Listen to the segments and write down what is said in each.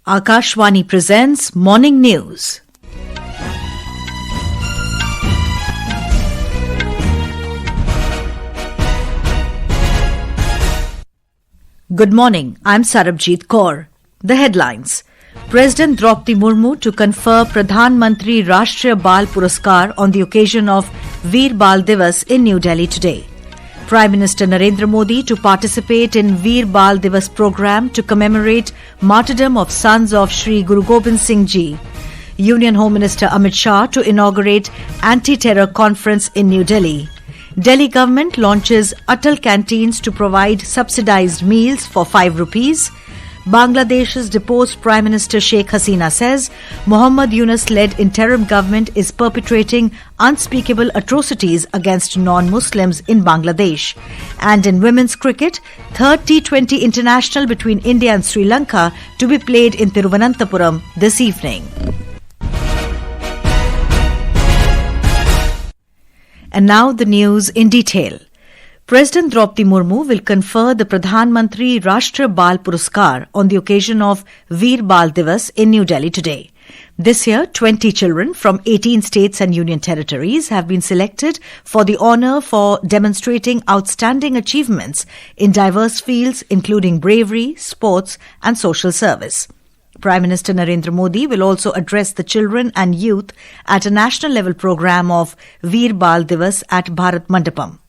Akashvani presents Morning News. Good morning, I'm Sarabjit Kaur. The headlines. President Droupadi Murmu to confer Pradhan Mantri Rashtriya Bal Puraskar on the occasion of Veer Bal Divas in New Delhi today. Prime Minister Narendra Modi to participate in Veer Bal Diwas program to commemorate Martyrdom of sons of Shri Guru Gobind Singh Ji. Union Home Minister Amit Shah to inaugurate anti-terror conference in New Delhi. Delhi government launches Atal Canteens to provide subsidised meals for 5 rupees. Bangladesh's deposed Prime Minister Sheikh Hasina says Yunus-led interim government is perpetrating unspeakable atrocities against non-Muslims in Bangladesh. And in women's cricket, third T20 International between India and Sri Lanka to be played in Thiruvananthapuram this evening. And now the news in detail. President Droupadi Murmu will confer the Pradhan Mantri Rashtriya Bal Puraskar on the occasion of Vir Bal Divas in New Delhi today. This year, 20 children from 18 states and union territories have been selected for the honour for demonstrating outstanding achievements in diverse fields including bravery, sports and social service. Prime Minister Narendra Modi will also address the children and youth at a national level programme of Veer Bal Diwas at Bharat Mandapam.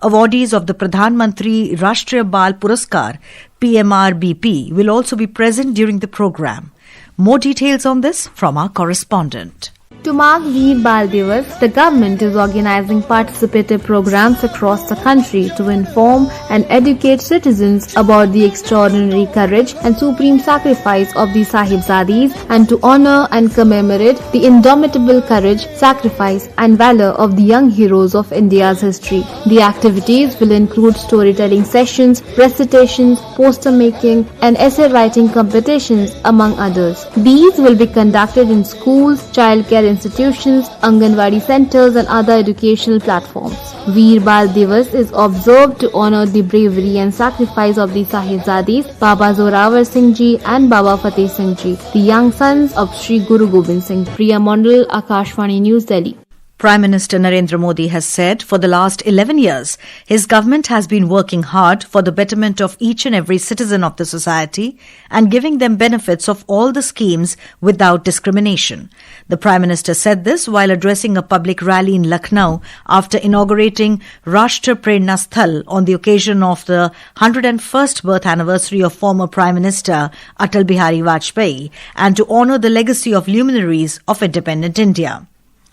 Awardees of the Pradhan Mantri Rashtriya Bal Puraskar PMRBP will also be present during the programme. More details on this from our correspondent. To mark Veer Bal Diwas, the government is organizing participative programs across the country to inform and educate citizens about the extraordinary courage and supreme sacrifice of the Sahibzadis and to honor and commemorate the indomitable courage, sacrifice and valor of the young heroes of India's history. The activities will include storytelling sessions, recitations, poster making and essay writing competitions among others. These will be conducted in schools, childcare institutions, Anganwadi centers and other educational platforms. Veer Bal Divas is observed to honor the bravery and sacrifice of the Sahibzadis, Baba Zorawar Singh Ji and Baba Fateh Singh Ji, the young sons of Shri Guru Gobind Singh. Priya Mondal, Akashvani News, Delhi. Prime Minister Narendra Modi has said for the last 11 years, his government has been working hard for the betterment of each and every citizen of the society and giving them benefits of all the schemes without discrimination. The Prime Minister said this while addressing a public rally in Lucknow after inaugurating Rashtra Prerna Sthal on the occasion of the 101st birth anniversary of former Prime Minister Atal Bihari Vajpayee and to honour the legacy of luminaries of independent India.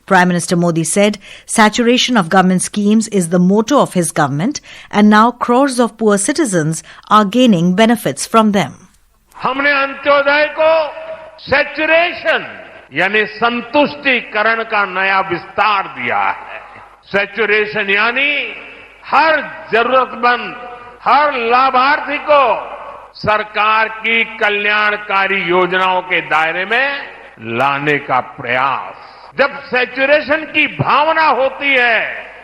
Prime Minister Modi said saturation of government schemes is the motto of his government and now crores of poor citizens are gaining benefits from them. हमने अंत्योदय को saturation यानी संतुष्टिकरण का नया विस्तार दिया है. Saturation यानी हर जरूरतमंद, हर लाभार्थी को सरकार की कल्याणकारी योजनाओं के दायरे में लाने का प्रयास. जब सैचुरेशन की भावना होती है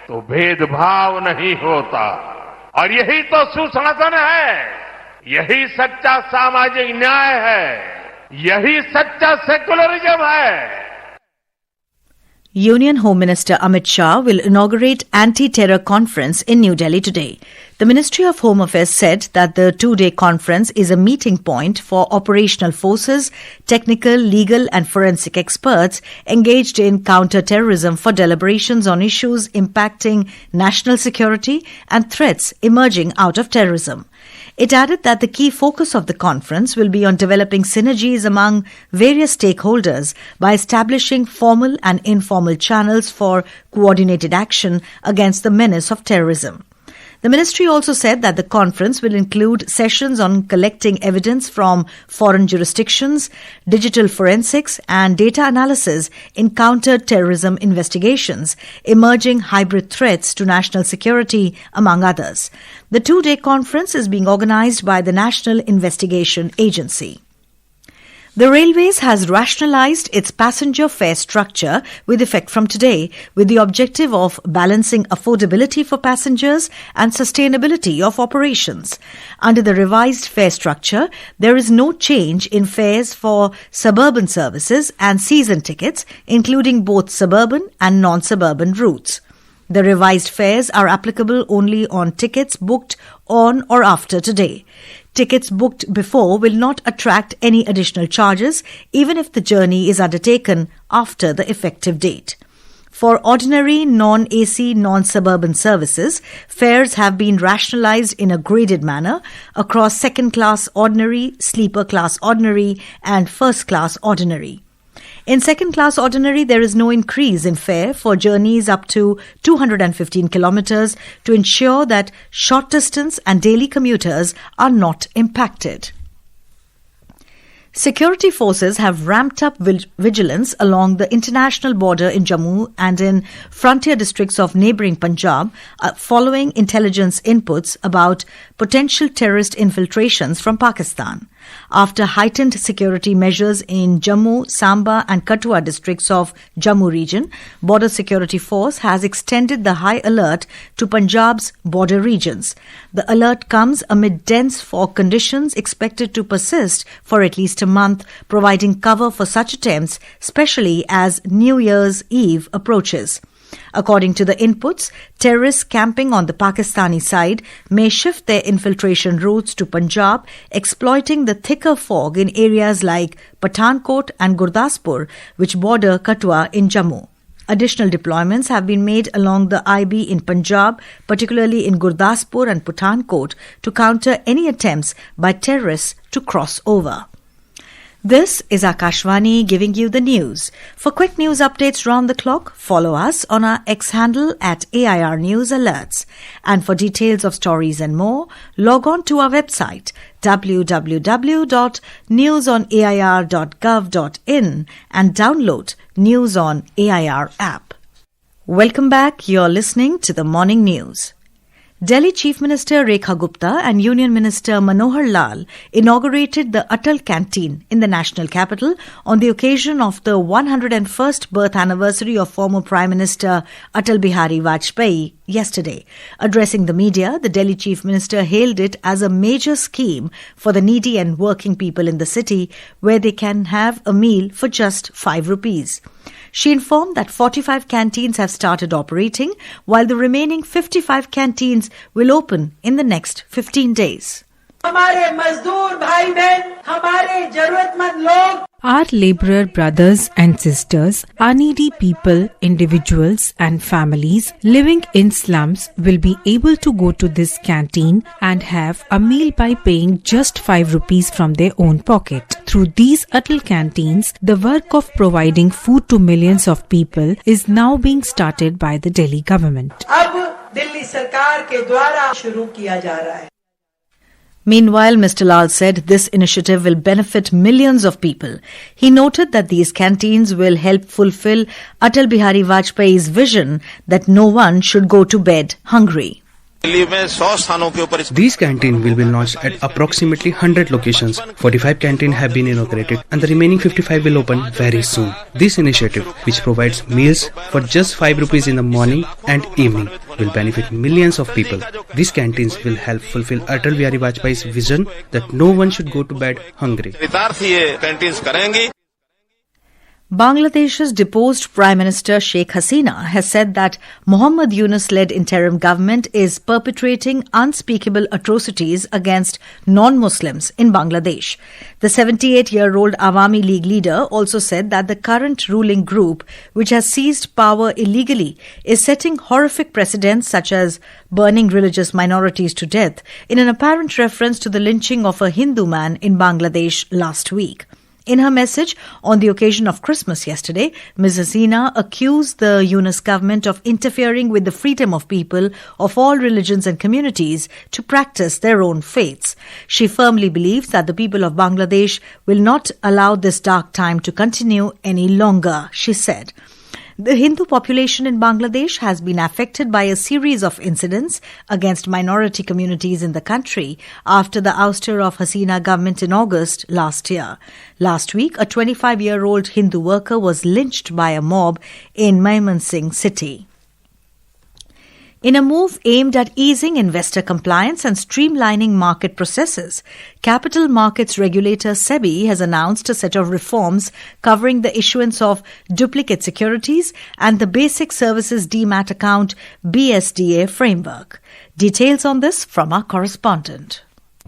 तो भेदभाव नहीं होता और यही तो सुशासन है, यही सच्चा सामाजिक न्याय है, यही सच्चा सेकुलरिज्म है. Union Home Minister Amit Shah will inaugurate anti-terror conference in New Delhi today. The Ministry of Home Affairs said that the 2-day conference is a meeting point for operational forces, technical, legal and forensic experts engaged in counter-terrorism for deliberations on issues impacting national security and threats emerging out of terrorism. It added that the key focus of the conference will be on developing synergies among various stakeholders by establishing formal and informal channels for coordinated action against the menace of terrorism. The ministry also said that the conference will include sessions on collecting evidence from foreign jurisdictions, digital forensics and data analysis in counter-terrorism investigations, emerging hybrid threats to national security, among others. The 2-day conference is being organized by the National Investigation Agency. The Railways has rationalized its passenger fare structure with effect from today, with the objective of balancing affordability for passengers and sustainability of operations. Under the revised fare structure, there is no change in fares for suburban services and season tickets, including both suburban and non-suburban routes. The revised fares are applicable only on tickets booked on or after today. Tickets booked before will not attract any additional charges, even if the journey is undertaken after the effective date. For ordinary, non-AC, non-suburban services, fares have been rationalized in a graded manner across second-class ordinary, sleeper class ordinary, and first-class ordinary. In second-class ordinary, there is no increase in fare for journeys up to 215 kilometers to ensure that short-distance and daily commuters are not impacted. Security forces have ramped up vigilance along the international border in Jammu and in frontier districts of neighbouring Punjab following intelligence inputs about potential terrorist infiltrations from Pakistan. After heightened security measures in Jammu, Samba and Kathua districts of Jammu region, Border Security Force has extended the high alert to Punjab's border regions. The alert comes amid dense fog conditions expected to persist for at least a month, providing cover for such attempts, especially as New Year's Eve approaches. According to the inputs, terrorists camping on the Pakistani side may shift their infiltration routes to Punjab, exploiting the thicker fog in areas like Pathankot and Gurdaspur, which border Kathua in Jammu. Additional deployments have been made along the IB in Punjab, particularly in Gurdaspur and Pathankot, to counter any attempts by terrorists to cross over. This is Akashvani giving you the news. For quick news updates round the clock, follow us on our X handle at AIR News Alerts. And for details of stories and more, log on to our website www.newsonair.gov.in and download News on AIR app. Welcome back. You're listening to the Morning News. Delhi Chief Minister Rekha Gupta and Union Minister Manohar Lal inaugurated the Atal Canteen in the national capital on the occasion of the 101st birth anniversary of former Prime Minister Atal Bihari Vajpayee yesterday. Addressing the media, the Delhi Chief Minister hailed it as a major scheme for the needy and working people in the city, where they can have a meal for just 5 rupees. She informed that 45 canteens have started operating, while the remaining 55 canteens will open in the next 15 days. Our labourer brothers and sisters, our needy people, individuals and families living in slums will be able to go to this canteen and have a meal by paying just 5 rupees from their own pocket. Through these Atal Canteens, the work of providing food to millions of people is now being started by the Delhi government. Meanwhile, Mr. Lal said this initiative will benefit millions of people. He noted that these canteens will help fulfill Atal Bihari Vajpayee's vision that no one should go to bed hungry. These canteens will be launched at approximately 100 locations. 45 canteens have been inaugurated and the remaining 55 will open very soon. This initiative, which provides meals for just 5 rupees in the morning and evening, will benefit millions of people. These canteens will help fulfill Atal Bihari Vajpayee's vision that no one should go to bed hungry. Bangladesh's deposed Prime Minister Sheikh Hasina has said that Mohammad Yunus-led interim government is perpetrating unspeakable atrocities against non-Muslims in Bangladesh. The 78-year-old Awami League leader also said that the current ruling group, which has seized power illegally, is setting horrific precedents such as burning religious minorities to death, in an apparent reference to the lynching of a Hindu man in Bangladesh last week. In her message on the occasion of Christmas yesterday, Ms. Hasina accused the Yunus government of interfering with the freedom of people of all religions and communities to practice their own faiths. She firmly believes that the people of Bangladesh will not allow this dark time to continue any longer, she said. The Hindu population in Bangladesh has been affected by a series of incidents against minority communities in the country after the ouster of Hasina government in August last year. Last week, a 25-year-old Hindu worker was lynched by a mob in Mymensingh city. In a move aimed at easing investor compliance and streamlining market processes, capital markets regulator SEBI has announced a set of reforms covering the issuance of duplicate securities and the Basic Services Demat Account BSDA framework. Details on this from our correspondent.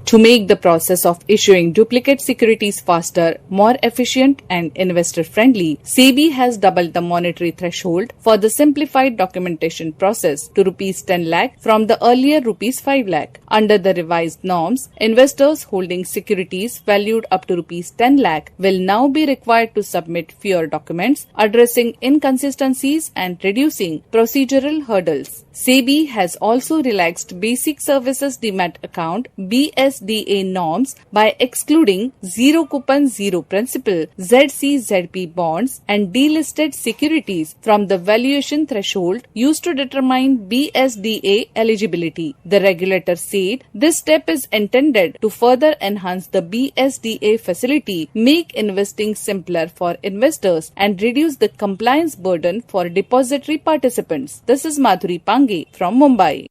To make the process of issuing duplicate securities faster, more efficient and investor-friendly, SEBI has doubled the monetary threshold for the simplified documentation process to Rs 10 lakh from the earlier Rs 5 lakh. Under the revised norms, investors holding securities valued up to Rs 10 lakh will now be required to submit fewer documents, addressing inconsistencies and reducing procedural hurdles. SEBI has also relaxed Basic Services Demat Account BSDA norms by excluding zero coupon, zero principal ZCZP bonds and delisted securities from the valuation threshold used to determine BSDA eligibility. The regulator said this step is intended to further enhance the BSDA facility, make investing simpler for investors and reduce the compliance burden for depository participants. This is Madhuri Pange from Mumbai.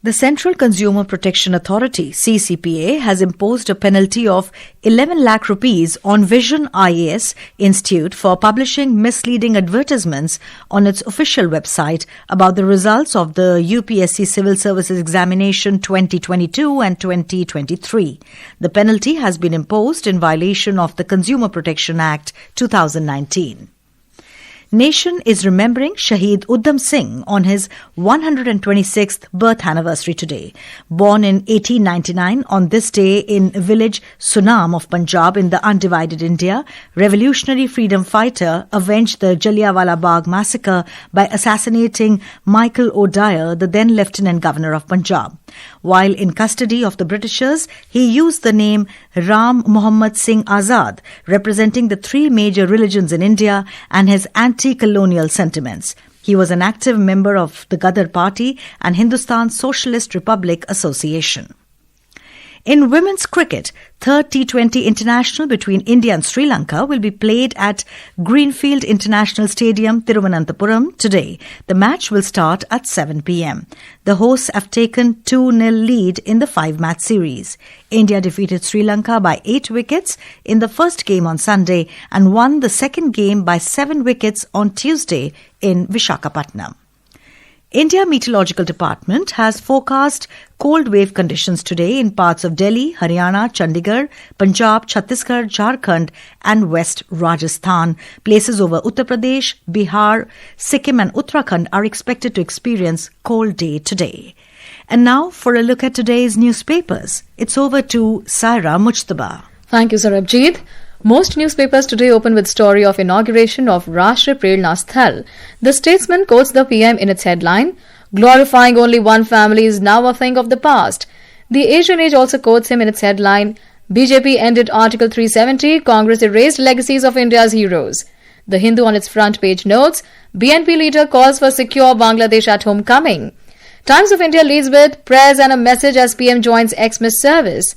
The Central Consumer Protection Authority, CCPA, has imposed a penalty of 11 lakh rupees on Vision IAS Institute for publishing misleading advertisements on its official website about the results of the UPSC Civil Services Examination 2022 and 2023. The penalty has been imposed in violation of the Consumer Protection Act 2019. Nation is remembering Shaheed Uddham Singh on his 126th birth anniversary today. Born in 1899 on this day in village Sunam of Punjab in the undivided India, revolutionary freedom fighter avenged the Jallianwala Bagh massacre by assassinating Michael O'Dyer, the then Lieutenant Governor of Punjab. While in custody of the Britishers, he used the name Ram Muhammad Singh Azad, representing the three major religions in India and his anti-colonial sentiments. He was an active member of the Gadar Party and Hindustan Socialist Republic Association. In women's cricket, third T20 International between India and Sri Lanka will be played at Greenfield International Stadium, Thiruvananthapuram today. The match will start at 7 p.m. The hosts have taken 2-0 lead in the 5-match series. India defeated Sri Lanka by 8 wickets in the first game on Sunday and won the second game by 7 wickets on Tuesday in Visakhapatnam. India Meteorological Department has forecast cold wave conditions today in parts of Delhi, Haryana, Chandigarh, Punjab, Chhattisgarh, Jharkhand and West Rajasthan. Places over Uttar Pradesh, Bihar, Sikkim and Uttarakhand are expected to experience cold day today. And now for a look at today's newspapers. It's over to Saira Mujtaba. Thank you, Sarabjit. Most newspapers today open with story of inauguration of Rashtriya Prerna Sthal. The Statesman quotes the PM in its headline, "Glorifying only one family is now a thing of the past." The Asian Age also quotes him in its headline, "BJP ended Article 370, Congress erased legacies of India's heroes." The Hindu on its front page notes, BNP leader calls for secure Bangladesh at homecoming. Times of India leads with prayers and a message as PM joins Xmas service.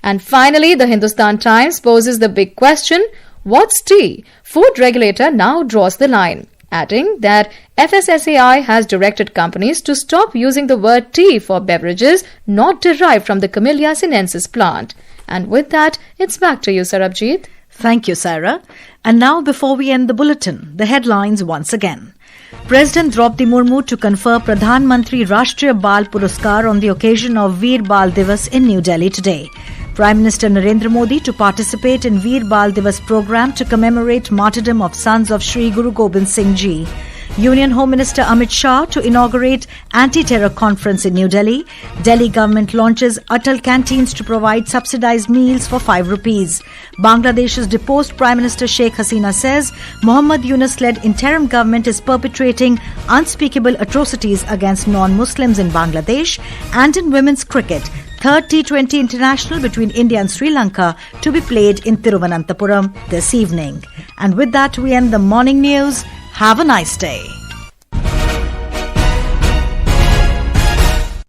And finally, the Hindustan Times poses the big question, what's tea? Food regulator now draws the line, adding that FSSAI has directed companies to stop using the word tea for beverages not derived from the Camellia sinensis plant. And with that, it's back to you, Sarabjit. Thank you, Sarah. And now, before we end the bulletin, the headlines once again. President Droupadi Murmu to confer Pradhan Mantri Rashtriya Bal Puraskar on the occasion of Veer Bal Divas in New Delhi today. Prime Minister Narendra Modi to participate in Vir Bal Divas program to commemorate martyrdom of sons of Sri Guru Gobind Singh Ji. Union Home Minister Amit Shah to inaugurate anti-terror conference in New Delhi. Delhi government launches Atal Canteens to provide subsidised meals for 5 rupees. Bangladesh's deposed Prime Minister Sheikh Hasina says Mohammed Yunus-led interim government is perpetrating unspeakable atrocities against non-Muslims in Bangladesh. And in women's cricket, third T20 International between India and Sri Lanka to be played in Thiruvananthapuram this evening. And with that, we end the morning news. Have a nice day.